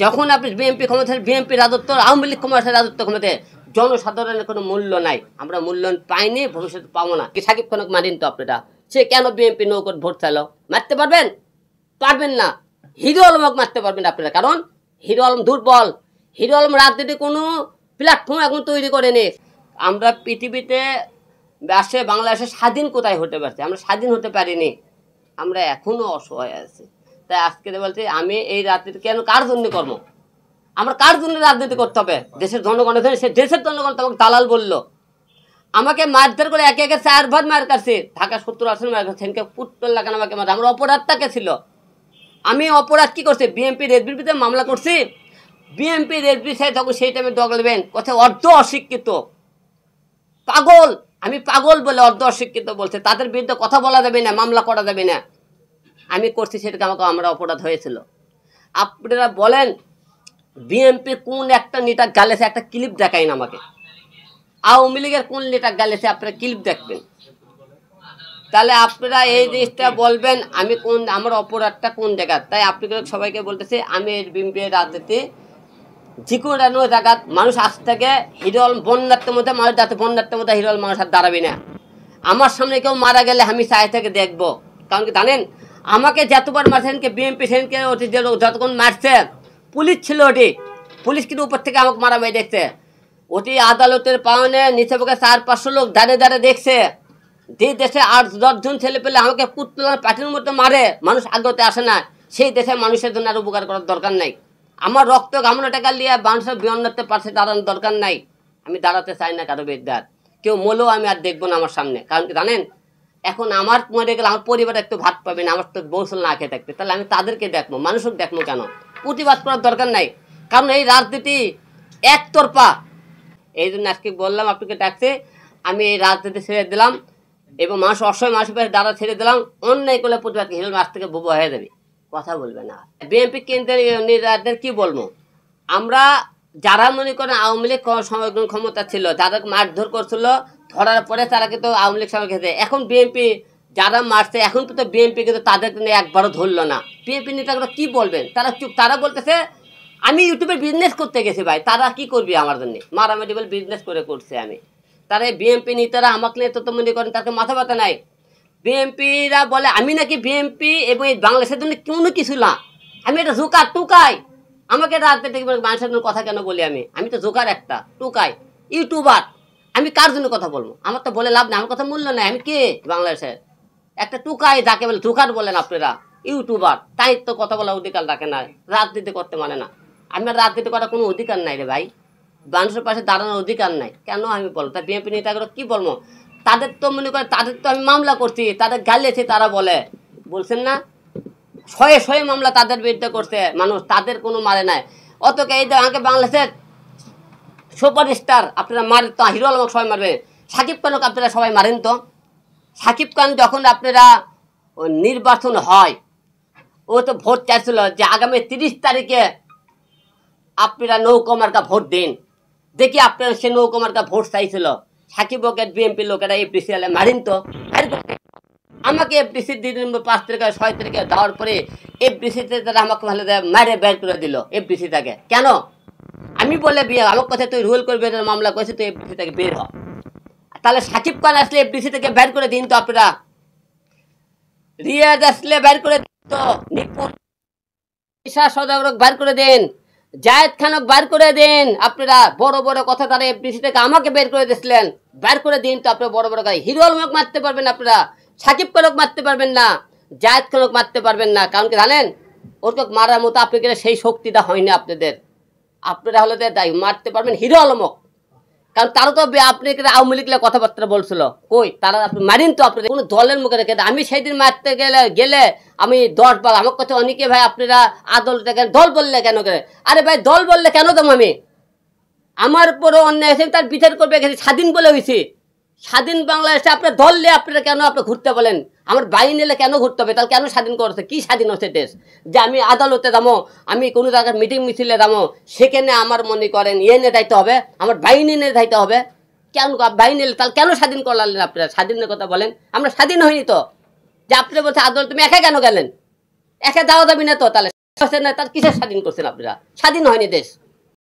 যখন আপনি বিএনপি ক্ষমতায়, বিএনপি রাজত্ব, আওয়ামী লীগ ক্ষমতায়, রাজত্ব ক্ষমতায় জনসাধারণের কোনো মূল্য নাই, আমরা মূল্যায়ন পাইনি, ভবিষ্যতে পাবো না। সাকিব খানকে মানেন তো আপনারা, সে কেন বিএনপি নৌকর ভোট চাইল? মারতে পারবেন? পারবেন না। হিরো আলমক মারতে পারবেন আপনারা, কারণ হিরো আলম দুর্বল। হিরো আলম রাজনীতি কোনো প্ল্যাটফর্ম এখন তৈরি করেনি। আমরা পৃথিবীতে আসে, বাংলাদেশে স্বাধীন কোথায় হতে পারছে? আমরা স্বাধীন হতে পারিনি, আমরা এখনও অসহায় আছি। তাই আজকে বলছি, আমি এই রাজনীতি কেন, কার জন্য কর্ম, আমরা কার জন্য রাজনীতি করতে হবে? দেশের জনগণের জন্য। সে দেশের জনগণ আমাকে দালাল বললো, আমাকে মারধর করে একে একে 4 বার মার কাটছে, ঢাকা 70 আসনে মার কাটছে, পুট্টল লাগান আমাকে মার। আমার অপরাধটাকে ছিল, আমি অপরাধ কি করছি? বিএনপি রেসবির বিরুদ্ধে মামলা করছি। বিএনপি রেসবি সাহেব তখন সেই টাইমে ডগলবেন কথা, অর্ধ অশিক্ষিত পাগল, আমি পাগল বলে অর্ধ অশিক্ষিত বলছে, তাদের বিরুদ্ধে কথা বলা যাবে না, মামলা করা যাবে না। আমি করছি, সেটাকে আমাকে আমরা অপরাধ হয়েছিল। আপনারা বলেন বিএনপি কোন একটা নেতা গালেছে? একটা ক্লিপ দেখাইন আমাকে। আওয়ামী লীগের কোন নেতা গালেছে? আপনারা ক্লিপ দেখবেন, তাহলে আপনারা এই জিনিসটা বলবেন আমি কোন, আমার অপরাধটা কোন জায়গা। তাই আপনাদের সবাইকে বলতেছি, আমি বিএনপি রাজনীতি যে কোনো জায়গা মানুষ আজ থেকে হিরো আলম বন্যার্থের মধ্যে, মানুষ যাতে বন্যার্থের মধ্যে হিরো আলম মানুষ আর দাঁড়াবি না। আমার সামনে কেউ মারা গেলে আমি চাই থেকে দেখবো, কারণ কি জানেন, আমাকে যতবার মারছেন কে বিএনপি সেনকে, ওটি যতক্ষণ মারছে পুলিশ ছিল, ওটি পুলিশ কিন্তু উপর থেকে আমাকে মারামারি দেখছে। ওটি আদালতের পাওনে নিচে পক্ষে 400-500 লোক দাঁড়িয়ে দাঁড়িয়ে দেখছে। যে দেশে 8-10 জন ছেলে পেলে আমাকে পুতলার পাটির মধ্যে মারে, মানুষ আগতে আসে না, সেই দেশে মানুষের জন্য আর উপকার করার দরকার নাই। আমার রক্ত গামনা টাকা নিয়ে মানুষের বিয়ন্নতে পারছে দাঁড়ানোর দরকার নাই। আমি দাঁড়াতে চাই না কারো বিদ্যার, কেউ মলেও আমি আর দেখবো না আমার সামনে। কারণ কি জানেন, এখন আমার মরে গেলে আমার পরিবার একটু ভাত পাবে না, আমার তো বৌসল না খেয়ে থাকবে, তাহলে আমি তাদেরকে দেখবো, মানুষকে দেখবো কেন? প্রতিবাদ করার দরকার নাই, কারণ এই রাজনীতি একতরফা। এই জন্য আজকে বললাম, আপনাকে ডাকছে, আমি এই রাজনীতি ছেড়ে দিলাম এবং মানুষ অসহায় মানুষের পাশে দাঁড়া ছেড়ে দিলাম। অন্যায় করলে প্রতিবাদ হিরো মাস থেকে বুবু হয়ে যাবে, কথা বলবে না। বিএনপি কেন্দ্রের কি বলবো, আমরা যারা মনে করেন আওয়ামী লীগ ক্ষমতা ছিল, যারা মারধর করছিল, ধরার পরে তারা কিন্তু আওয়ামী লীগ সঙ্গে খেতে, এখন বিএনপি যারা মারছে, এখন তো বিএনপি কিন্তু তাদের একবারও ধরলো না। বিএনপি নেতাগুলো কি বলবেন? তারা চুপ, তারা বলতেছে আমি ইউটিউবে বিজনেস করতে গেছি। ভাই, তারা কি করবি আমার জন্য? মারামারি বলে বিজনেস করছে আমি। তারা বিএনপি নেতারা আমাকে নিয়ে তো মনে করেন তাকে মাথা ব্যথা নাই। বিএনপিরা বলে আমি নাকি বিএনপি এবং এই বাংলাদেশের জন্য কোনো কিছু না, আমি এটা জোকার টুকাই। আমাকে রাজনীতি মানুষের জন্য কথা কেন বলি? আমি তো জোকার একটা টুকাই, ইউটিউবার। আমি কার জন্য কথা বলবো? আমার তো বলে লাভ নেই, আমার কথা মূল্য নাই। আমি কে? বাংলাদেশের একটা টুকাই, যাকে বলে জোকার বলেন আপনারা, ইউটিউবার। তাই তো কথা বলার অধিকার রাখে না, রাজনীতি করতে মানে না। আমার রাজনীতি করার কোনো অধিকার নাই রে ভাই, মানুষের পাশে দাঁড়ানোর অধিকার নাই। কেন আমি বলবো? তার বিএনপি নেতাগুলো কি বলবো? তাদের তো মনে করে, তাদের তো আমি মামলা করছি, তাদের গালিয়েছি, তারা বলছেন না, শয়ে মামলা তাদের বিরুদ্ধে করছে মানুষ, তাদের কোনো মারে নাই। অতকে এই যে আমাকে বাংলাদেশের সুপারস্টার আপনারা মারেন তো, হিরো আলমকে সবাই মারবে, সাকিব খানকে আপনারা সবাই মারেন তো। সাকিব খান যখন আপনারা নির্বাচন হয়, ও তো ভোট চাইছিল যে আগামী 30 তারিখে আপনারা নৌকা মার্কা ভোট দিন। দেখি আপনারা সে নৌকা মার্কা ভোট চাইছিল, সাকিব ওকে বিএনপি লোকেরা এফডিসি মারেন তো। আমাকে এফডিসি দিন 5 তারিখে 6 তারিখে দেওয়ার পরে এফডিসিতে তারা আমাকে ভালো মারে বের করে দিল এফডিসিটাকে। কেন? আমি বলে বিয়ে আমার কথা তুই রুল করবে, মামলা করেছে, তুই এফডিসি থেকে বের হ। তাহলে সাকিব খান আসলে এফডিসি থেকে বের করে দিন তো আপনারা, রিয়াজ আসলে বের করে দিন তো, নিপুণ সদাগরক বের করে দেন, জায়েদ খানক বের করে দেন। আপনারা বড় বড় কথা, তারা এফডিসি থেকে আমাকে বের করে দিয়েছিলেন, বের করে দিন তো আপনারা বড় বড় গাড়ি। হিরো আলমক মারতে পারবেন আপনারা, সাকিব খানক মারতে পারবেন না, জায়েদ খানক মারতে পারবেন না। কারণ কি জানেন, ওরকে মারার মতো আপনাদের সেই শক্তিটা হয়নি আপনাদের। আপনারা হলে মারতে পারবেন হিরো আলমক, কারণ তারা তো আপনি আওয়ামী লীগের কথাবার্তা বলছিল, কই তারা আপনি মারিন তো আপনাদের কোনো দলের মুখে রেখে। আমি সেই দিন মারতে গেলে আমি 10 বার, আমার কথা অনেকে ভাই আপনারা আদালতে কেন দল বললে কেন করে? আরে ভাই, দল বললে কেন দাম? আমি আমার উপরও অন্যায় আছে, তার বিচার করবে গেছি, স্বাধীন বলে হয়েছি। স্বাধীন বাংলাদেশে আপনার দল নিয়ে আপনারা কেন ঘুরতে বলেন? আমার বাড়ি নিলে কেন ঘুরতে হবে? তাহলে কেন স্বাধীন করেছে? কি স্বাধীন হচ্ছে দেশ? যে আমি আদালতে দামো, আমি কোনো জায়গায় মিটিং মিছিলে দামো, সেখানে আমার মনে করেন ইয়ে নিয়ে দায়িত্ব হবে, আমার বাহিনী নিয়ে দায়িত্ব হবে। কেন বাহিনী নিলে তাহলে কেন স্বাধীন করলেন আপনারা? স্বাধীনের কথা বলেন, আমরা স্বাধীন হইনি তো। যে আপনি বলছে আদালত, তুমি একা কেন গেলেন? একা যাওয়া যাবি না তো, তাহলে না তার কিসের স্বাধীন করছেন আপনারা? স্বাধীন হয়নি দেশ।